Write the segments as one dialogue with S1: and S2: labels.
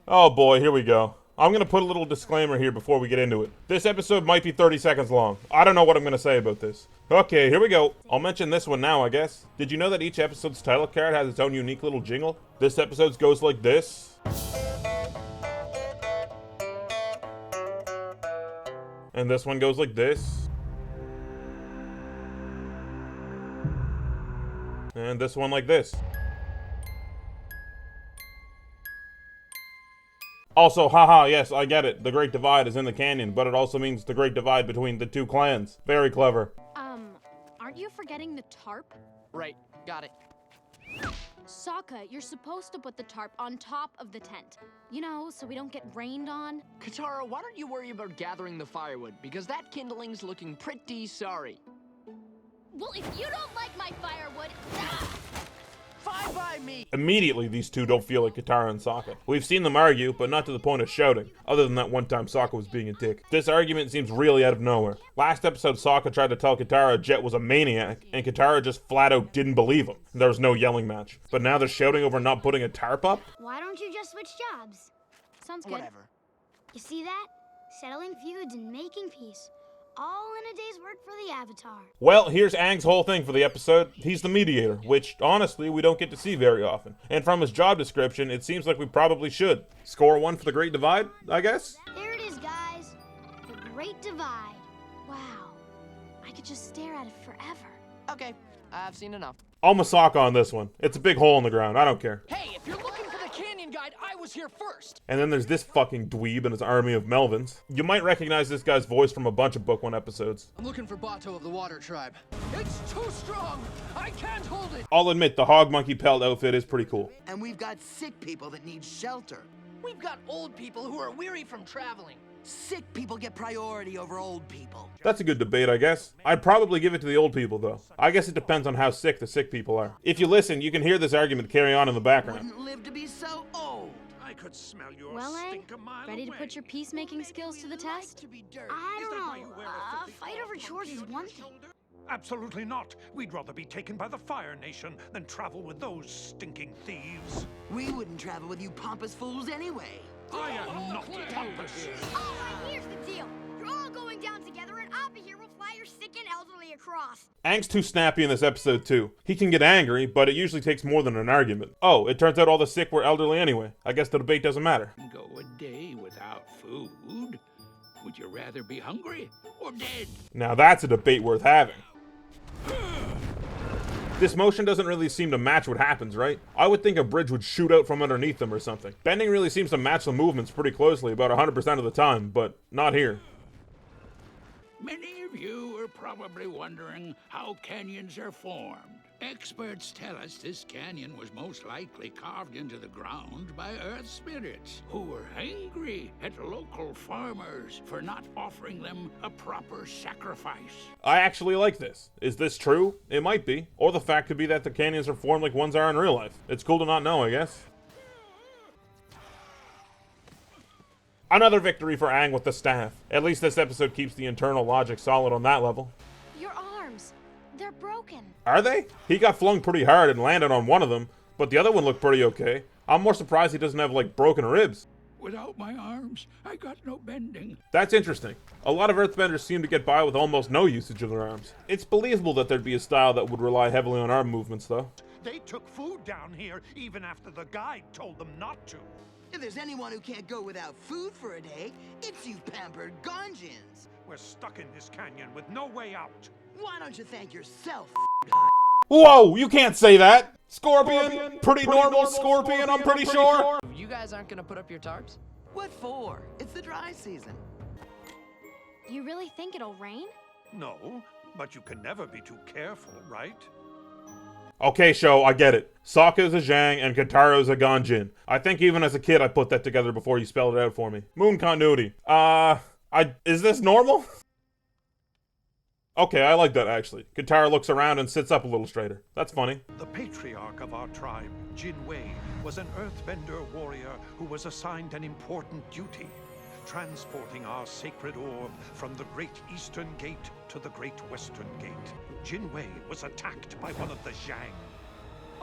S1: Oh boy, here we go. I'm gonna put a little disclaimer here before we get into it. This episode might be 30 seconds long. I don't know what I'm gonna say about this. Okay, here we go. I'll mention this one now, I guess. Did you know that each episode's title card has its own unique little jingle? This episode's goes like this. And this one goes like this. And this one like this. Also, haha, yes, I get it. The Great Divide is in the canyon, but it also means the Great Divide between the two clans. Very clever.
S2: Aren't you forgetting the tarp?
S3: Right, got it.
S2: Sokka, you're supposed to put the tarp on top of the tent. You know, so we don't get rained on.
S3: Katara, why don't you worry about gathering the firewood? Because that kindling's looking pretty sorry.
S2: Well, if you don't like my firewood,
S3: Fine by me!
S1: Immediately, these two don't feel like Katara and Sokka. We've seen them argue, but not to the point of shouting, other than that one time Sokka was being a dick. This argument seems really out of nowhere. Last episode, Sokka tried to tell Katara Jet was a maniac, and Katara just flat out didn't believe him. There was no yelling match. But now they're shouting over not putting a tarp up?
S4: Why don't you just switch jobs?
S2: sounds good.
S3: Whatever.
S4: You see that? Settling feuds and making peace. All in a day's work for the Avatar.
S1: Well, here's Aang's whole thing for the episode. He's the mediator, which, honestly, we don't get to see very often. And from his job description, it seems like we probably should. Score 1 for the Great Divide, I guess?
S4: There it is, guys. The Great Divide. Wow. I could just stare at it forever.
S3: Okay, I've seen enough.
S1: I'll Masaka on this one. It's a big hole in the ground, I don't care.
S3: Hey, if you're looking for the canyon guide, I was here first!
S1: And then there's this fucking dweeb and his army of Melvins. You might recognize this guy's voice from a bunch of Book 1 episodes.
S5: I'm looking for Bato of the Water Tribe.
S3: It's too strong! I can't hold it!
S1: I'll admit, the hog monkey pelt outfit is pretty cool.
S6: And we've got sick people that need shelter.
S3: We've got old people who are weary from traveling.
S6: Sick people get priority over old people.
S1: That's a good debate, I guess. I'd probably give it to the old people, though. I guess it depends on how sick the sick people are. If you listen, you can hear this argument carry on in the background.
S6: Wouldn't live to be so old.
S7: I could smell your
S2: Well, Aang,
S7: stink a mile
S2: ready to
S7: away.
S2: put your peacemaking skills to the test?
S6: To be dirty.
S4: I
S7: Is
S4: don't
S7: that why
S4: know.
S7: you wear a
S4: A
S7: filthy
S4: fight over
S7: cloth
S4: chores is
S7: on
S4: one
S7: your
S4: thing.
S7: shoulder? Absolutely not. We'd rather be taken by the Fire Nation than travel with those stinking thieves.
S6: We wouldn't travel with you pompous fools anyway.
S7: I am not pompous.
S4: All right, here's the deal. You're all going down together, and I'll be here. We'll fly your sick and elderly across.
S1: Aang's too snappy in this episode, too. He can get angry, but it usually takes more than an argument. Oh, it turns out all the sick were elderly anyway. I guess the debate doesn't matter.
S8: Go a day without food? Would you rather be hungry or dead?
S1: Now that's a debate worth having. This motion doesn't really seem to match what happens, right? I would think a bridge would shoot out from underneath them or something. Bending really seems to match the movements pretty closely about 100% of the time, but not here.
S8: Many of you are probably wondering how canyons are formed. Experts tell us this canyon was most likely carved into the ground by earth spirits who were angry at local farmers for not offering them a proper sacrifice.
S1: I actually like this. Is this true? It might be. Or the fact could be that the canyons are formed like ones are in real life. It's cool to not know, I guess. Another victory for Aang with the staff. At least this episode keeps the internal logic solid on that level.
S2: Your arms, they're broken.
S1: Are they? He got flung pretty hard and landed on one of them, but the other one looked pretty okay. I'm more surprised he doesn't have, like, broken ribs.
S8: Without my arms, I got no bending.
S1: That's interesting. A lot of earthbenders seem to get by with almost no usage of their arms. It's believable that there'd be a style that would rely heavily on arm movements, though.
S7: They took food down here even after the guide told them not to.
S6: If there's anyone who can't go without food for a day, it's you pampered Ganjins.
S7: We're stuck in this canyon with no way out.
S6: Why don't you thank yourself,
S1: Whoa, you can't say that! Scorpion? Pretty normal Scorpion, I'm pretty sure.
S3: You guys aren't gonna put up your tarps?
S6: What for? It's the dry season.
S2: You really think it'll rain?
S7: No, but you can never be too careful, right?
S1: Okay, show, I get it. Sokka's a Zhang and Kataro's a Ganjin. I think even as a kid I put that together before you spelled it out for me. Moon continuity. Is this normal? Okay, I like that actually. Katara looks around and sits up a little straighter. That's funny.
S7: The patriarch of our tribe, Jin Wei, was an earthbender warrior who was assigned an important duty, transporting our sacred orb from the Great Eastern Gate to the Great Western Gate. Jin Wei was attacked by one of the Zhang.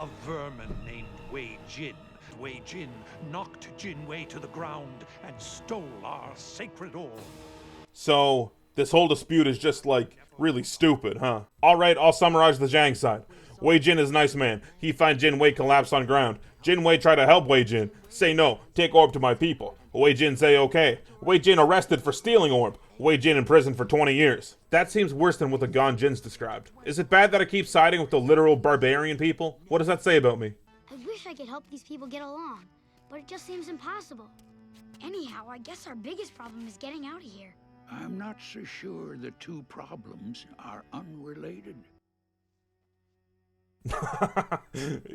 S7: A vermin named Wei Jin Wei Jin knocked Jin Wei to the ground and stole our sacred orb.
S1: So, this whole dispute is just, like, really stupid, huh? Alright, I'll summarize the Gaang side. Wei Jin is a nice man. He find Jin Wei collapsed on ground. Jin Wei try to help Wei Jin. Say no, take orb to my people. Wei Jin say okay. Wei Jin arrested for stealing orb. Wei Jin in prison for 20 years. That seems worse than what the Gaang Jin's described. Is it bad that I keep siding with the literal barbarian people? What does that say about me?
S4: I wish I could help these people get along, but it just seems impossible. Anyhow, I guess our biggest problem is getting out of here.
S8: I'm not so sure the two problems are unrelated.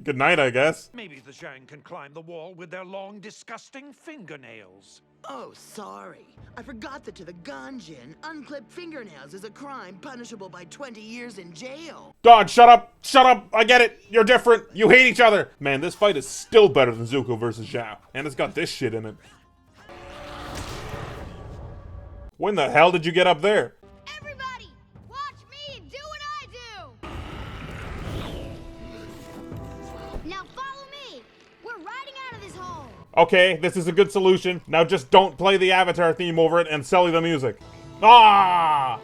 S1: Good night, I guess.
S7: Maybe the Zhang can climb the wall with their long, disgusting fingernails.
S6: Oh, sorry. I forgot that to the Ganjin, unclipped fingernails is a crime punishable by 20 years in jail.
S1: God, shut up! Shut up! I get it! You're different! You hate each other! Man, this fight is still better than Zuko versus Zhao. And it's got this shit in it. When the hell did you get up there?
S4: Everybody, watch me do what I do! Now follow me! We're riding out of this hole!
S1: Okay, this is a good solution. Now just don't play the Avatar theme over it and Sully the music. Ah!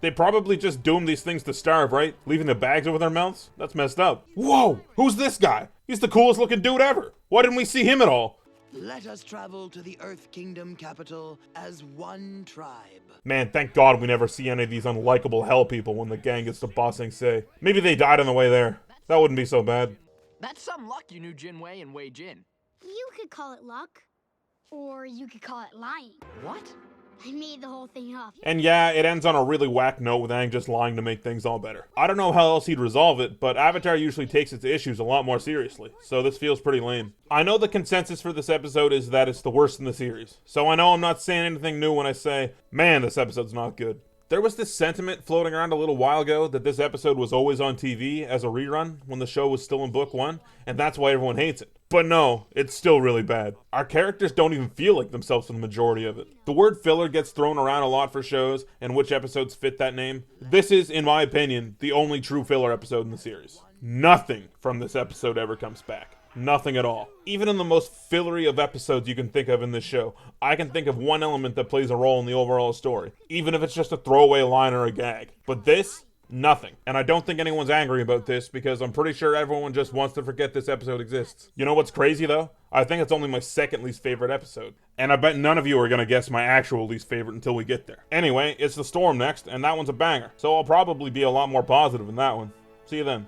S1: They probably just doomed these things to starve, right? Leaving the bags over their mouths? That's messed up. Whoa! Who's this guy? He's the coolest looking dude ever. Why didn't we see him at all?
S6: Let us travel to the Earth Kingdom capital as one tribe.
S1: Man, thank God we never see any of these unlikable hell people when the gang gets to bossing say. Maybe they died on the way there. That wouldn't be so bad.
S3: That's some luck you knew Jin Wei and Wei Jin.
S4: You could call it luck, or you could call it lying.
S3: What?
S4: I made the whole thing up.
S1: And yeah, it ends on a really whack note with Aang just lying to make things all better. I don't know how else he'd resolve it, but Avatar usually takes its issues a lot more seriously, so this feels pretty lame. I know the consensus for this episode is that it's the worst in the series, so I know I'm not saying anything new when I say, man, this episode's not good. There was this sentiment floating around a little while ago that this episode was always on TV as a rerun when the show was still in book one, and that's why everyone hates it. But no, it's still really bad. Our characters don't even feel like themselves for the majority of it. The word filler gets thrown around a lot for shows, and which episodes fit that name. This is, in my opinion, the only true filler episode in the series. Nothing from this episode ever comes back. Nothing at all. Even in the most fillery of episodes you can think of in this show, I can think of one element that plays a role in the overall story, even if it's just a throwaway line or a gag. But this, nothing. And I don't think anyone's angry about this because I'm pretty sure everyone just wants to forget this episode exists. You know what's crazy though? I think it's only my second least favorite episode. And I bet none of you are gonna guess my actual least favorite until we get there. Anyway, it's The Storm next, and that one's a banger. So I'll probably be a lot more positive in that one. See you then.